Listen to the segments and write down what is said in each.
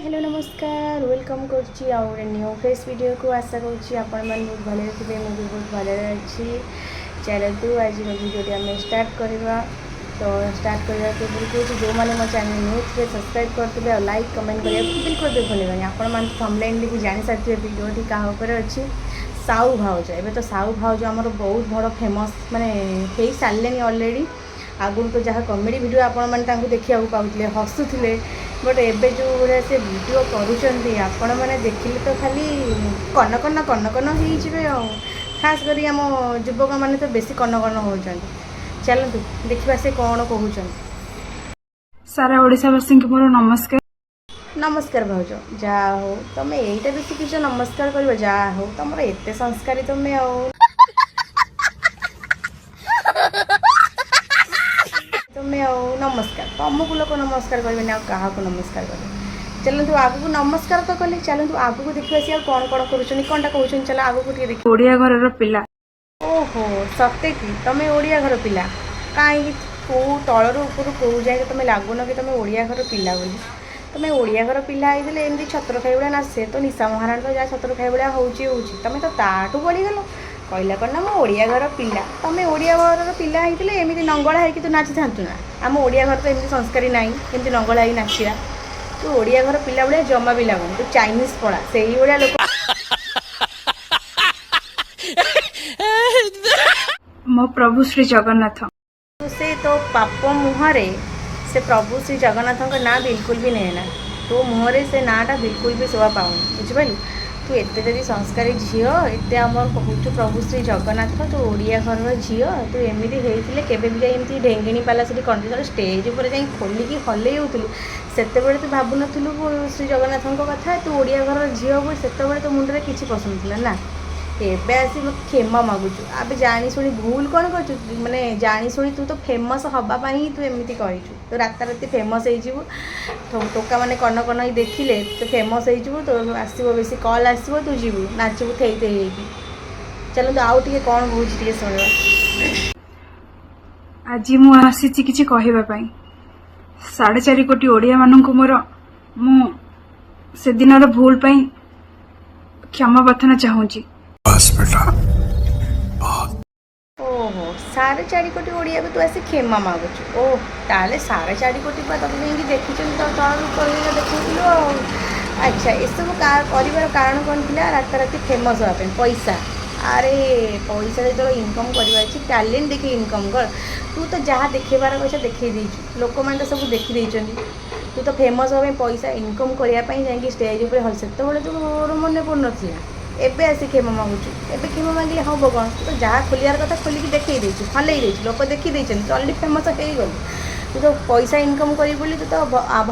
Hello नमस्कार welcome करुच्ची आउ new fresh video को आशा करुच्ची आपण मैंने बहुत भले थे मुझे बहुत भले अच्छी चलतु आज वीडियो आम स्टार्ट करवा तो स्टार्ट करने पूर्व जो मैंने मो चैनल न्यू थे सब्सक्राइब करते और लाइक कमेंट करने बिल्कुल भी भूलें आपण मैंने थंबनेल देखि जानी सारी वीडियो क्या अच्छी साहू भाउज एवं तो साहू भाउज आमर बहुत बड़ फेमस माने हो सारे अलरेडी आगुन तो जहाँ कमेडी वीडियो आपण मैंने देखा पाते हसुले बट एबे जो से वीडियो करुँच मैंने देखिले तो खाली कन कन कन कन हो खास करी आम युवक मैंने तो बेसी कन कन हो चलतु देखा से कौन कहते सारा ओडिशावासी को मोर नमस्कार। नमस्कार भाउज जहाँ हो तुम यहीटा भी शिखिच नमस्कार कर जहाँ हो तुम एत संस्कारी तुम्हें तुम्हें नमस्कार तुमको लोग नमस्कार करें क्या नमस्कार करें चलतु आगू नमस्कार तो कले चलतु आगू देखा सी कौन कौन कर कौनटा कहते चल आगू टे देख ओडिया घर पिला ओहो सत्य कि तुम ओडिया घर पिला कहीं कौ तलर ऊपर कौ जाए तुम लगुन कि तुम ओडिया घर पिला बोली तुम ओडिया घर पिला होते एमती छतर खाई भाया ना से तो निशा महाराणी तो जहाँ छतर खाई भाया तुम तो ताठू बढ़ीगल कहला कौन ना मो ओडिया घर पिला तुम ओडिया घर पिला होते एमती नंगला है तू नाची था ना आम ओडिया घर तो एमती संस्कारी ना एमती नंगला है नाचिया तू ओडिया घर पिला भाया जमा भी लगुन तू चाइनीज पड़ा से ही भाया लोग मो प्रभु श्री जगन्नाथ से तो पाप मुहरे से प्रभु श्री जगन्नाथ का ना बिल्कुल भी नहीं ना तो मुहरे से नाटा बिल्कुल भी शोभा पाऊन बुझिपारू तू एत जदि संस्कारी झील एत आम कहूँ प्रभु श्री जगन्नाथ तो ओडिया घर झील तू एमती होते केवे भी एमती ढेंगिणी पाला से कंडीशन स्टेज पर जा खोलिकी हल्ले होलु से तू भावुन श्री जगन्नाथ कथा तू ओडिया घर झील बोल से तो मुंडे किसी पसंद थी ना एबे आसी मत क्षमा मागुचु आबे जानी शुणी भूल कौन कर माने जानी शुणी तू तो फेमस हवापाई तू एमती कहीचु तो राताराति फेमस हो टोका मैंने कन कन ही देखिले तो फेमस हो तो आसो बेसी कल आसो तू जीवु नाचबू थई थई चलो तो आउ टे कौन कहूँ शुणवा आज मु आसी किछि कहबा पई 4.5 कोटी ओडिया माननकु मोर मु से दिनर भूल पई क्षमा प्रार्थना चाहूची ओहो 4.5 कोटी ओडिया को तू आसी क्षमा मागुचु ओह ताले 4.5 कोटी पर तुम नहीं देखी तो देखुलु अच्छा ये सब कर कारण कौन थी राताराति फेमस हाँपे पैसा अरे पैसा जो इनकम करवा टैलेंट देखिए इनकम कर तू तो जहाँ देखेबार पैसा देखी देचु लोक मैंने तो सब देखी तू तो फेमस हाँ पैसा इनकम करने जाकि स्टेज पर हल से तो मन पड़ ना एबे आसी क्षमा मागुचु एबे क्षमा मांगे हम कौन तो जहाँ खोलियार कथा खोलिकी देखी देचु हल्ले देचु लोक देखी तो अलरेडी फेमस हो गल तू तो पैसा इनकम करी बोली तू तो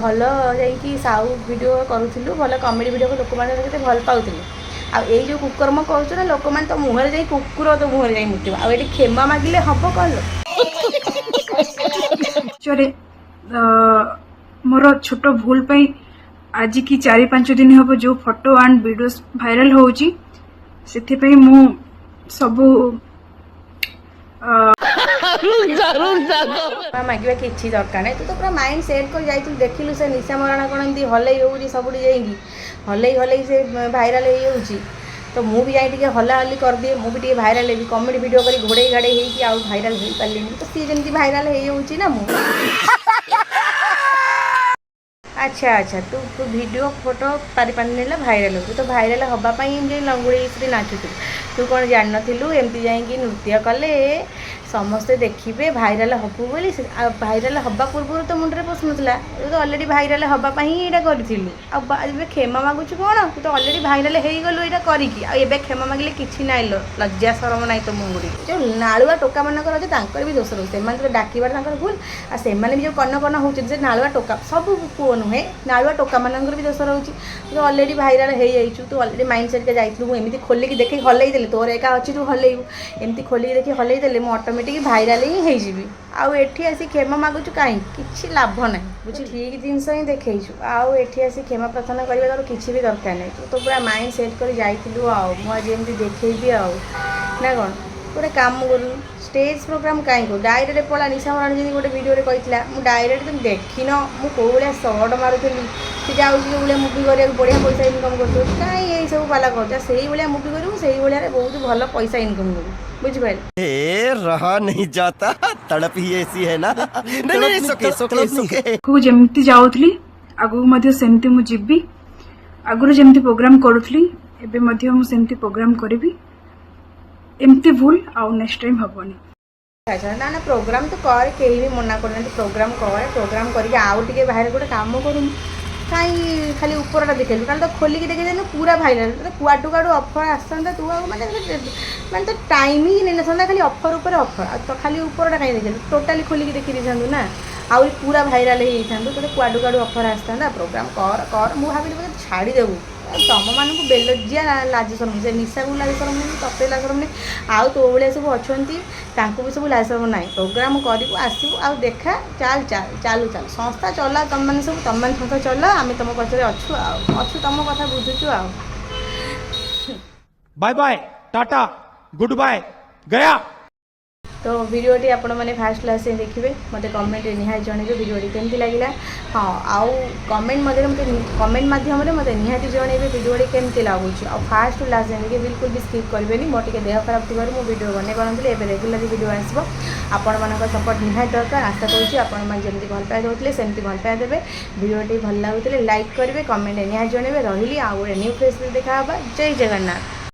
भल जा साउ वीडियो करूँ भल कमेडी वीडियो को लोक मैंने भल पाते आई जो कुकर्म करुँ ना लोक मैंने तो मुहर जा कुकुर तो मुहर जा मुतिब आए क्षमा मागिले हम कौन मोर छोट भूल पई आज की 4-5 दिन हम जो फोटो एंड वीडियोस भाइराल होउची सेथि पई मु सबु मागे किसी दरकार नहीं तू तो पूरा माइंड सेट कर जाइलु देखिलु से निशा महाराणा कौन एमती हल्ले होउची सबुठी जाइकी हल्ले हल्ले से भाइराल होउची तो मु भी जाए हल्ला हल्ली कर दिए मुझे भाइराल हेबी कमेडी वीडियो करी घोड़े घाड़े हो भाइराल हो पारे तो सी जमी भाइराल होउची ना मु अच्छा अच्छा तू तू वीडियो फोटो पारि पानी भाइराल हो तो भाइराल हाँपाई लंगुड़ी नाचुलु तू कौन जान नु एमती जा नृत्य कले समस्ते देखिए भाइराल हबू बोली भाइराल हवा पूर्व तो मुंडे पशुना तू तो अलरेडी भाइराल हाँपाई यहाँ करूँ क्षमा मागुचु कौन तू तो अलरेडी भाइराल हो गलु यहाँ करें क्षमा मागिले कि ना लज्जा शरम ना तो मुंगुड़ी जो नालुआ टोका मानकर अच्छे भी दोष रोचे तो डाकबार भूल आ से भी जो कन कन होती नालुआ टोका सब पुओ नुहे नालुआ टोका मानकर भी दोष रोचे तो अलरेडी भाइराल हो जाइए तू अलरेडी माइंड सेट के जाइलु एमती खोलिकी देखिए हल्ले तोर एका अच्छी तू हल्लू एमती खोलिकी देखिए हल्ले मुझे ऑटोमेटिक भाइराल ही होगी आउ एठी आसी क्षमा मागुचु कहीं किसी लाभ ना बुझी ठीक जिनस ही देखु आउ एठी आसी क्षमा प्रार्थना करवा तार किसी भी दरकार नहीं तू तो पूरा माइंड सेट कर जाइलु आज एमती देखी ना कौन गोटे काम करूँ स्टेज प्रोग्राम कहीं करूँ डायरेक्ट पड़ा निशा महाराणी जी गोटे वीडियो कही मुझे डायरेक्ट तुम देखिन मुझे कौ भाया सर्ट मारूली ସେ ଯାଉଛି ଯେଉଁଭଳିଆ ମୁଭି କରିବାକୁ ବଢ଼ିଆ ପଇସା ଇନକମ୍ କରୁଥିବ, କାହିଁ ଏଇସବୁ ପାଲା କରୁଛ? ସେଇଭଳିଆ ମୁଭି କରିବୁ, ସେଇଭଳିଆରେ ବହୁତ ଭଲ ପଇସା ଇନକମ୍ କରିବୁ, ବୁଝିପାରିଲେ? रहा नहीं जाता, तड़प ही ऐसी है ना। नहीं, सोके सोके सोके। ଆଗକୁ ଯେମିତି ଯାଉଥିଲି ଆଗକୁ ମଧ୍ୟ ସେମିତି ମୁଁ ଯିବି। ଆଗରୁ ଯେମିତି ପ୍ରୋଗ୍ରାମ କରୁଥିଲି ଏବେ ମଧ୍ୟ ମୁଁ ସେମିତି ପ୍ରୋଗ୍ରାମ କରିବି। ଏମିତି ଭୁଲ ଆଉ ନେକ୍ସଟ ଟାଇମ୍ ହବନି। ଆଚ୍ଛା, ନା ନା ପ୍ରୋଗ୍ରାମ ତ କରେ, କେହି ବି ମନା କରୁନାହାନ୍ତି, ପ୍ରୋଗ୍ରାମ କରେ। ପ୍ରୋଗ୍ରାମ କରିକି ଆଉ ଟିକେ ବାହାରେ ଗୋଟେ କାମ କରୁନି, କାହିଁ ଖାଲି ଉପରଟା ଦେଖେଇଲୁ? କାରଣ ତ ଖୋଲିକି ଦେଖେଇଦେଲୁ ପୁରା ଭାଇରାଲ, କୁଆଡ଼ୁ କୁଆଡ଼ୁ ଅଫର୍ ଆସିଥାନ୍ତା, ତୁ ଆଉ ମାନେ ତ ଟାଇମ୍ ହିଁ ନେଇନଥାନ୍ତା, ଖାଲି ଅଫର୍ ଉପରେ ଅଫର୍। ଆଉ ତ ଖାଲି ଉପରଟା କାହିଁ ଦେଖେଇଲୁ? ଟୋଟାଲି ଖୋଲିକି ଦେଖି ଦେଇଥାନ୍ତୁ ନା, ଆହୁରି ପୁରା ଭାଇରାଲ ହେଇଯାଇଥାନ୍ତୁ। ତୋତେ କୁଆଡ଼ୁ କୁଆଡ଼ୁ ଅଫର୍ ଆସିଥାନ୍ତା। ପ୍ରୋଗ୍ରାମ କର। ମୁଁ ଭାବିଲି ବୋଧେ ଛାଡ଼ିଦେବୁ, ତମମାନଙ୍କୁ ବେଲଜ୍ଜିଆ ଲାଜ ଶରମ, ସେ ନିଶାକୁ ଲାଜ ଶରମ ନାହିଁ, ତତେ ଲାଜ ଶରମ ନାହିଁ, ଆଉ ତୋ ଭଳିଆ ସବୁ ଅଛନ୍ତି ତାଙ୍କୁ ବି ସବୁ ଲାଜ ଶରମ ନାହିଁ। ପ୍ରୋଗ୍ରାମ କରିବୁ, ଆସିବୁ, ଆଉ ଦେଖା, ଚାଲୁ ସଂସ୍ଥା ଚଲା, ତମମାନେ ସବୁ ତମମାନେ ସଂସ୍ଥା ଚଲା, ଆମେ ତମ ପଛରେ ଅଛୁ ତମ କଥା ବୁଝୁଛୁ ଆଉ। Bye bye tata goodbye गया। तो भिडियोटी आपण मैंने फास्ट क्लास से देखिए, मत कमेंट निहाती जनइबे भिडियोटी केमती लगे। हाँ, आउ कमेंट कमेंट माध्यम मत निहाती जनइबे भिडियोटी केमती लगुच। आ फास्ट क्लास देखिए, बिल्कुल भी स्किप करेंगे। मोर टे देह खराब थी मुझे भिडियो बनै पारती, एवं रेगुलर भिडियो आसो। आपण मान सपोर्ट निहाती दरकार। आशा करुँच आपमती भल पाए देते सेमती भल पाए देवे। भिडियोटी भल लगुले लाइक करेंगे, कमेंट निहाती जनइबे। रही आउ गोटे न्यू फेस देखा। जय जगन्नाथ।